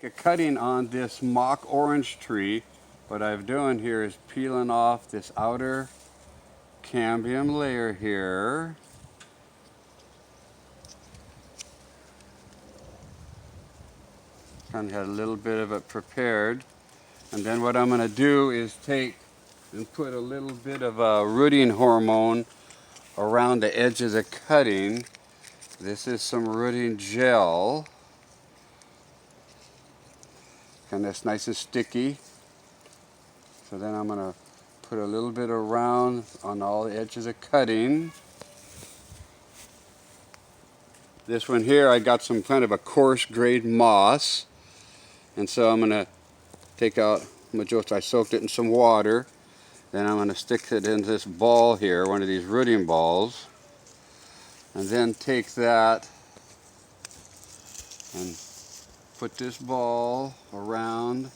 A cutting on this mock orange tree. What I'm doing here is peeling off this outer cambium layer here. Kind of had a little bit of it prepared. And then what I'm going to do is take and put a little bit of a rooting hormone around the edge of the cutting. This is some rooting gel. And it's nice and sticky. So then I'm going to put a little bit around on all the edges of cutting. This one here, I got some kind of a coarse grade moss. And so I'm going to take out, I soaked it in some water. Then I'm going to stick it in this ball here, one of these rooting balls. And then take that and put this ball around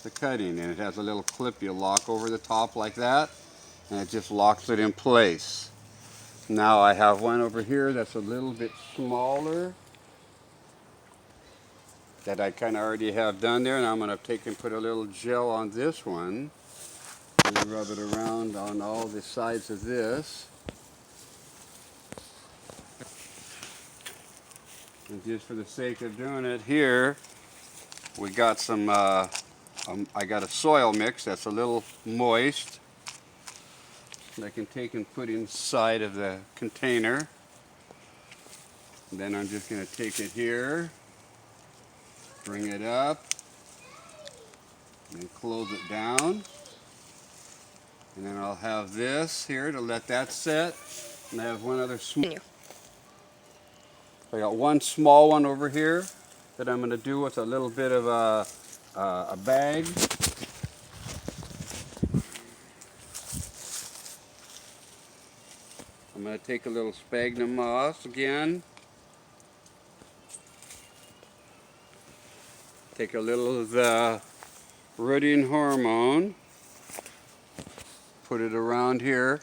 the cutting. And it has a little clip you lock over the top like that. And it just locks it in place. Now I have one over here that's a little bit smaller that I kind of already have done there. And I'm going to take and put a little gel on this one. And rub it around on all the sides of this. And just for the sake of doing it here, we got some, I got a soil mix that's a little moist that I can take and put inside of the container. And then I'm just going to take it here, bring it up, and close it down. And then I'll have this here to let that set. And I have one other small. I got one small one over here that I'm going to do with a little bit of a bag. I'm going to take a little sphagnum moss again. Take a little of the rooting hormone. Put it around here.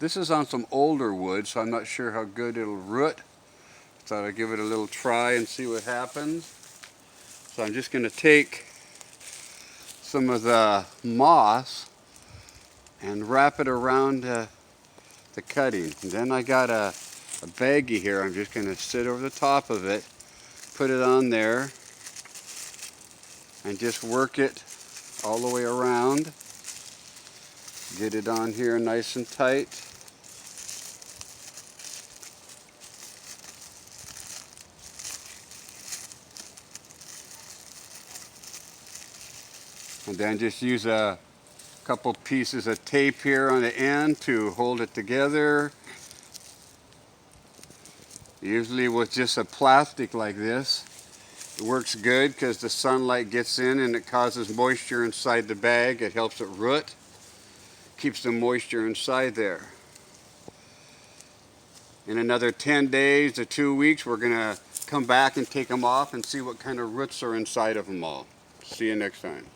This is on some older wood, so I'm not sure how good it'll root. Thought I'd give it a little try and see what happens. So I'm just going to take some of the moss and wrap it around the cutting. And then I got a baggie here. I'm just going to sit over the top of it, put it on there, and just work it all the way around. Get it on here nice and tight. And then just use a couple pieces of tape here on the end to hold it together. Usually with just a plastic like this, it works good because the sunlight gets in and it causes moisture inside the bag. It helps it root, keeps the moisture inside there. In another 10 days to 2 weeks, we're going to come back and take them off and see what kind of roots are inside of them all. See you next time.